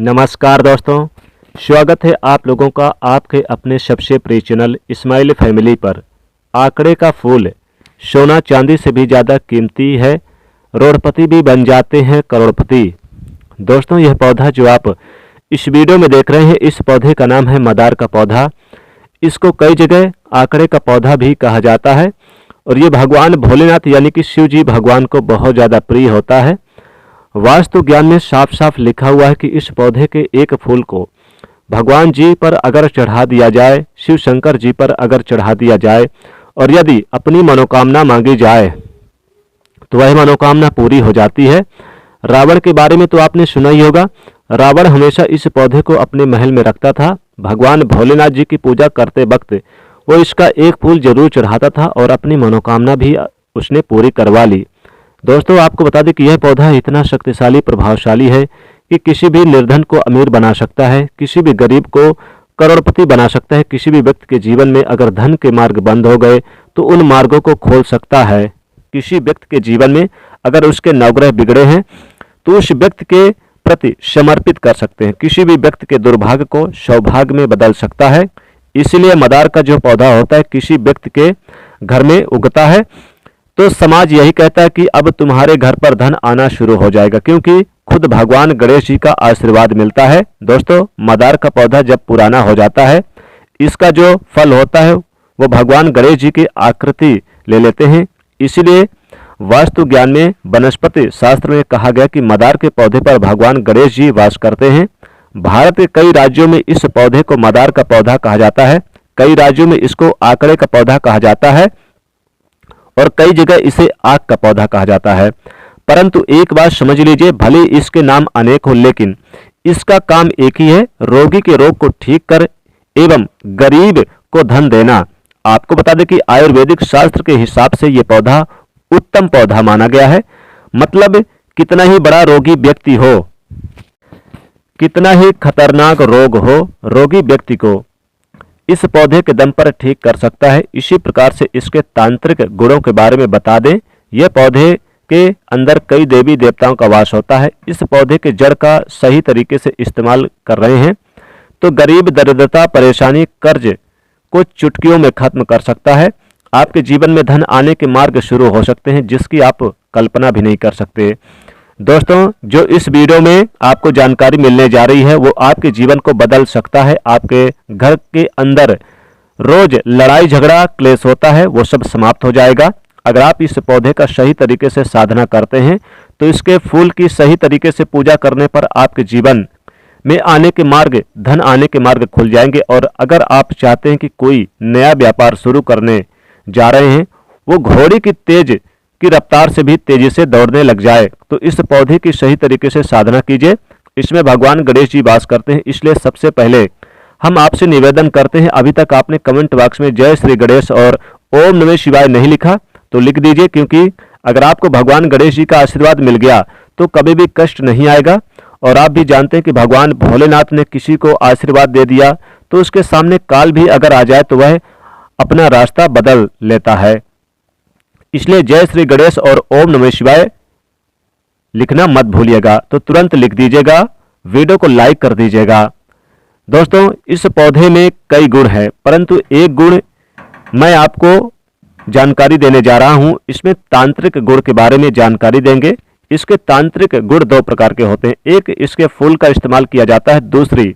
नमस्कार दोस्तों, स्वागत है आप लोगों का आपके अपने सबसे प्रिय चैनल इस्माइल फैमिली पर। आंकड़े का फूल सोना चांदी से भी ज़्यादा कीमती है, करोड़पति भी बन जाते हैं करोड़पति। दोस्तों, यह पौधा जो आप इस वीडियो में देख रहे हैं, इस पौधे का नाम है मदार का पौधा। इसको कई जगह आंकड़े का पौधा भी कहा जाता है और ये भगवान भोलेनाथ यानी कि शिव जी भगवान को बहुत ज़्यादा प्रिय होता है। वास्तु ज्ञान में साफ साफ लिखा हुआ है कि इस पौधे के एक फूल को भगवान जी पर अगर चढ़ा दिया जाए, शिव शंकर जी पर अगर चढ़ा दिया जाए और यदि अपनी मनोकामना मांगी जाए तो वह मनोकामना पूरी हो जाती है। रावण के बारे में तो आपने सुना ही होगा। रावण हमेशा इस पौधे को अपने महल में रखता था। भगवान भोलेनाथ जी की पूजा करते वक्त वो इसका एक फूल जरूर चढ़ाता था और अपनी मनोकामना भी उसने पूरी करवा ली। दोस्तों, आपको बता दें कि यह पौधा इतना शक्तिशाली प्रभावशाली है कि किसी भी निर्धन को अमीर बना सकता है, किसी भी गरीब को करोड़पति बना सकता है। किसी भी व्यक्ति के जीवन में अगर धन के मार्ग बंद हो गए तो उन मार्गों को खोल सकता है। किसी व्यक्ति के जीवन में अगर उसके नवग्रह बिगड़े हैं तो उस व्यक्ति के प्रति समर्पित कर सकते हैं। किसी भी व्यक्ति के दुर्भाग्य को सौभाग्य में बदल सकता है। इसलिए मदार का जो पौधा होता है किसी व्यक्ति के घर में उगता है तो समाज यही कहता है कि अब तुम्हारे घर पर धन आना शुरू हो जाएगा, क्योंकि खुद भगवान गणेश जी का आशीर्वाद मिलता है। दोस्तों, मदार का पौधा जब पुराना हो जाता है, इसका जो फल होता है वो भगवान गणेश जी की आकृति ले लेते हैं। इसलिए वास्तु ज्ञान में वनस्पति शास्त्र में कहा गया कि मदार के पौधे पर भगवान गणेश जी वास करते हैं। भारत के कई राज्यों में इस पौधे को मदार का पौधा कहा जाता है, कई राज्यों में इसको आंकड़े का पौधा कहा जाता है और कई जगह इसे आग का पौधा कहा जाता है। परंतु एक बात समझ लीजिए, भले इसके नाम अनेक हो लेकिन इसका काम एक ही है, रोगी के रोग को ठीक कर एवं गरीब को धन देना। आपको बता दें कि आयुर्वेदिक शास्त्र के हिसाब से यह पौधा उत्तम पौधा माना गया है। मतलब कितना ही बड़ा रोगी व्यक्ति हो, कितना ही खतरनाक रोग हो, रोगी व्यक्ति को इस पौधे के दम पर ठीक कर सकता है। इसी प्रकार से इसके तांत्रिक गुणों के बारे में बता दें। यह पौधे के अंदर कई देवी देवताओं का वास होता है। इस पौधे के जड़ का सही तरीके से इस्तेमाल कर रहे हैं तो गरीब, दरिद्रता, परेशानी, कर्ज को चुटकियों में खत्म कर सकता है। आपके जीवन में धन आने के मार्ग शुरू हो सकते हैं जिसकी आप कल्पना भी नहीं कर सकते। दोस्तों, जो इस वीडियो में आपको जानकारी मिलने जा रही है वो आपके जीवन को बदल सकता है। आपके घर के अंदर रोज लड़ाई झगड़ा क्लेश होता है वो सब समाप्त हो जाएगा अगर आप इस पौधे का सही तरीके से साधना करते हैं। तो इसके फूल की सही तरीके से पूजा करने पर आपके जीवन में आने के मार्ग, धन आने के मार्ग खुल जाएंगे। और अगर आप चाहते हैं कि कोई नया व्यापार शुरू करने जा रहे हैं, वो घोड़े की तेज की रफ्तार से भी तेजी से दौड़ने लग जाए, तो इस पौधे की सही तरीके से साधना कीजिए। इसमें भगवान गणेश जी वास करते हैं। इसलिए सबसे पहले हम आपसे निवेदन करते हैं, अभी तक आपने कमेंट बॉक्स में जय श्री गणेश और ओम नमः शिवाय नहीं लिखा तो लिख दीजिए, क्योंकि अगर आपको भगवान गणेश जी का आशीर्वाद मिल गया तो कभी भी कष्ट नहीं आएगा। और आप भी जानते हैं कि भगवान भोलेनाथ ने किसी को आशीर्वाद दे दिया तो उसके सामने काल भी अगर आ जाए तो वह अपना रास्ता बदल लेता है। इसलिए जय श्री गणेश और ओम नमः शिवाय लिखना मत भूलिएगा। तो तुरंत लिख दीजिएगा, वीडियो को लाइक कर दीजिएगा। दोस्तों, इस पौधे में कई गुण हैं, परंतु एक गुण मैं आपको जानकारी देने जा रहा हूं। इसमें तांत्रिक गुण के बारे में जानकारी देंगे। इसके तांत्रिक गुण दो प्रकार के होते हैं। एक, इसके फूल का इस्तेमाल किया जाता है, दूसरी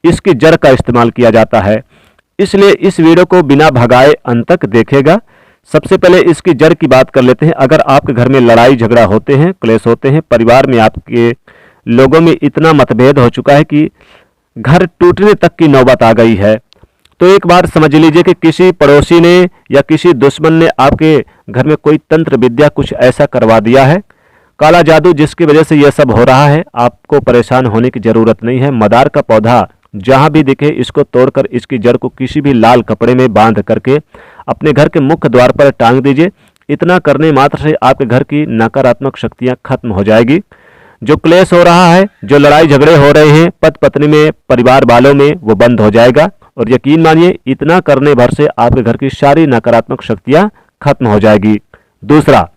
इसकी जड़ का इस्तेमाल किया जाता है। इसलिए इस वीडियो को बिना भगाए अंत तक देखेगा। सबसे पहले इसकी जड़ की बात कर लेते हैं। अगर आपके घर में लड़ाई झगड़ा होते हैं, क्लेश होते हैं, परिवार में आपके लोगों में इतना मतभेद हो चुका है कि घर टूटने तक की नौबत आ गई है, तो एक बार समझ लीजिए कि किसी पड़ोसी ने या किसी दुश्मन ने आपके घर में कोई तंत्र विद्या कुछ ऐसा करवा दिया है, काला जादू, जिसकी वजह से यह सब हो रहा है। आपको परेशान होने की जरूरत नहीं है। मदार का पौधा जहां भी दिखे इसको तोड़कर इसकी जड़ को किसी भी लाल कपड़े में बांध करके अपने घर के मुख्य द्वार पर टांग दीजिए। इतना करने मात्र से आपके घर की नकारात्मक शक्तियां खत्म हो जाएगी। जो क्लेश हो रहा है, जो लड़ाई झगड़े हो रहे हैं पति पत्नी में, परिवार वालों में, वो बंद हो जाएगा। और यकीन मानिए, इतना करने भर से आपके घर की सारी नकारात्मक शक्तियां खत्म हो जाएगी। दूसरा,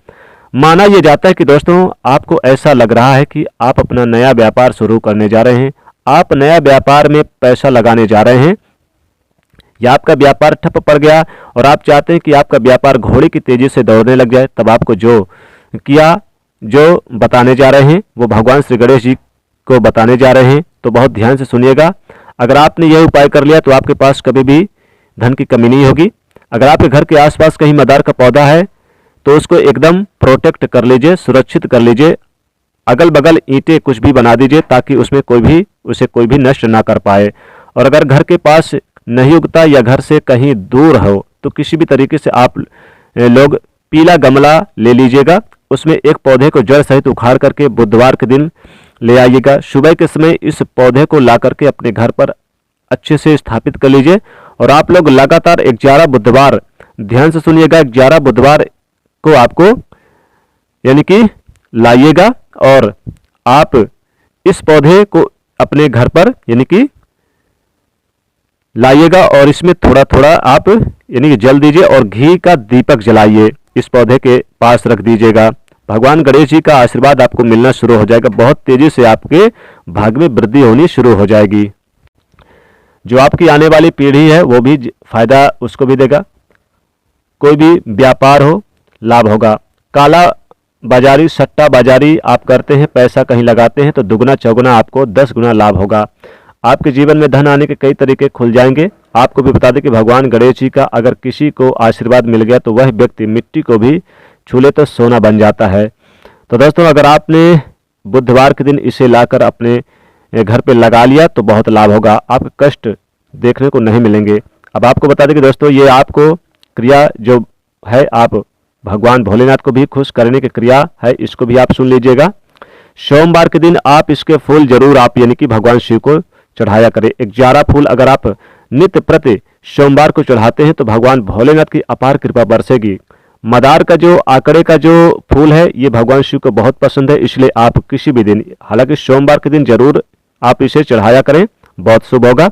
माना यह जाता है कि दोस्तों आपको ऐसा लग रहा है कि आप अपना नया व्यापार शुरू करने जा रहे हैं, आप नया व्यापार में पैसा लगाने जा रहे हैं या आपका व्यापार ठप पड़ गया और आप चाहते हैं कि आपका व्यापार घोड़े की तेजी से दौड़ने लग जाए, तब आपको जो बताने जा रहे हैं वो भगवान श्री गणेश जी को बताने जा रहे हैं। तो बहुत ध्यान से सुनिएगा। अगर आपने यह उपाय कर लिया तो आपके पास कभी भी धन की कमी नहीं होगी। अगर आपके घर के आसपास कहीं मदार का पौधा है तो उसको एकदम प्रोटेक्ट कर लीजिए, सुरक्षित कर लीजिए। अगल बगल ईंटें कुछ भी बना दीजिए ताकि उसमें उसे कोई भी नष्ट ना कर पाए। और अगर घर के पास नहीं उगता या घर से कहीं दूर हो तो किसी भी तरीके से आप लोग पीला गमला ले लीजिएगा, उसमें एक पौधे को जड़ सहित उखाड़ करके बुधवार के दिन ले आइएगा। सुबह के समय इस पौधे को ला करके अपने घर पर अच्छे से स्थापित कर लीजिए और आप लोग लगातार 11 बुधवार, ध्यान से सुनिएगा, 11 बुधवार को आपको यानी कि लाइएगा और आप इस पौधे को अपने घर पर यानी कि लाइएगा और इसमें थोड़ा थोड़ा आप यानी कि जल दीजिए और घी का दीपक जलाइए, इस पौधे के पास रख दीजिएगा। भगवान गणेश जी का आशीर्वाद आपको मिलना शुरू हो जाएगा। बहुत तेजी से आपके भाग्य में वृद्धि होनी शुरू हो जाएगी। जो आपकी आने वाली पीढ़ी है वो भी फायदा उसको भी देगा। कोई भी व्यापार हो, लाभ होगा। काला बाजारी, सट्टा बाजारी आप करते हैं, पैसा कहीं लगाते हैं तो दुगना चौगुना आपको 10 गुना लाभ होगा। आपके जीवन में धन आने के कई तरीके खुल जाएंगे। आपको भी बता दें कि भगवान गणेश जी का अगर किसी को आशीर्वाद मिल गया तो वह व्यक्ति मिट्टी को भी छू ले तो सोना बन जाता है। तो दोस्तों, अगर आपने बुधवार के दिन इसे लाकर अपने घर पे लगा लिया तो बहुत लाभ होगा, आपके कष्ट देखने को नहीं मिलेंगे। अब आपको बता दें कि दोस्तों ये आपको क्रिया जो है, आप भगवान भोलेनाथ को भी खुश करने की क्रिया है, इसको भी आप सुन लीजिएगा। सोमवार के दिन आप इसके फूल जरूर आप यानी कि भगवान शिव को चढ़ाया करें। 11 फूल अगर आप नित्य प्रति सोमवार को चढ़ाते हैं तो भगवान भोलेनाथ की अपार कृपा बरसेगी। मदार का जो आंकड़े का जो फूल है ये भगवान शिव को बहुत पसंद है, इसलिए आप किसी भी दिन, हालांकि सोमवार के दिन जरूर आप इसे चढ़ाया करें, बहुत शुभ होगा।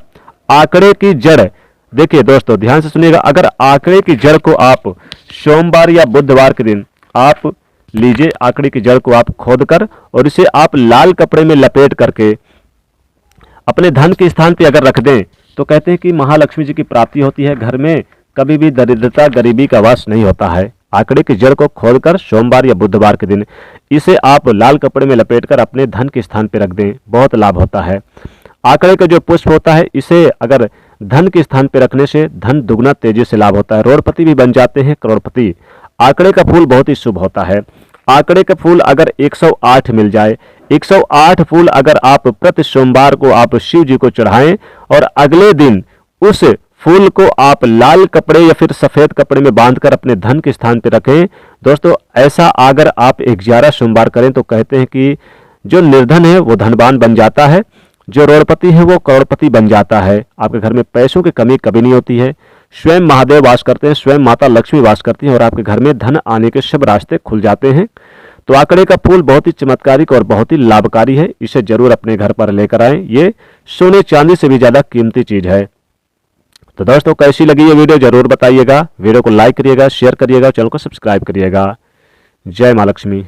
आंकड़े की जड़, देखिए दोस्तों ध्यान से सुनिएगा, अगर आंकड़े की जड़ को आप सोमवार या बुधवार के दिन आप लीजिए, आंकड़े की जड़ को आप खोदकर और इसे आप लाल कपड़े में लपेट करके अपने धन के स्थान पे अगर रख दें तो कहते हैं कि महालक्ष्मी जी की प्राप्ति होती है, घर में कभी भी दरिद्रता गरीबी का वास नहीं होता है। आंकड़े की जड़ को खोदकर सोमवार या बुधवार के दिन इसे आप लाल कपड़े में लपेटकर अपने धन के स्थान पे रख दें, बहुत लाभ होता है। आंकड़े का जो पुष्प होता है इसे अगर धन के स्थान पे रखने से धन दुगना तेजी से लाभ होता है, रोड़पति भी बन जाते हैं, करोड़पति। आंकड़े का फूल बहुत ही शुभ होता है। आंकड़े का फूल अगर 108 मिल जाए, 108 फूल अगर आप प्रति सोमवार को आप शिव जी को चढ़ाएं और अगले दिन उस फूल को आप लाल कपड़े या फिर सफेद कपड़े में बांधकर अपने धन के स्थान पर रखें। दोस्तों ऐसा अगर आप 11 सोमवार करें तो कहते हैं कि जो निर्धन है वो धनवान बन जाता है, जो रोड़पति है वो करोड़पति बन जाता है। आपके घर में पैसों की कमी कभी नहीं होती है। स्वयं महादेव वास करते हैं, स्वयं माता लक्ष्मी वास करती हैं और आपके घर में धन आने के सब रास्ते खुल जाते हैं। तो आंकड़े का फूल बहुत ही चमत्कारिक और बहुत ही लाभकारी है, इसे जरूर अपने घर पर लेकर आएं। ये सोने चांदी से भी ज्यादा कीमती चीज है। तो दोस्तों कैसी लगी ये वीडियो जरूर बताइएगा। वीडियो को लाइक करिएगा, शेयर करिएगा, चैनल को सब्सक्राइब करिएगा। जय मां लक्ष्मी।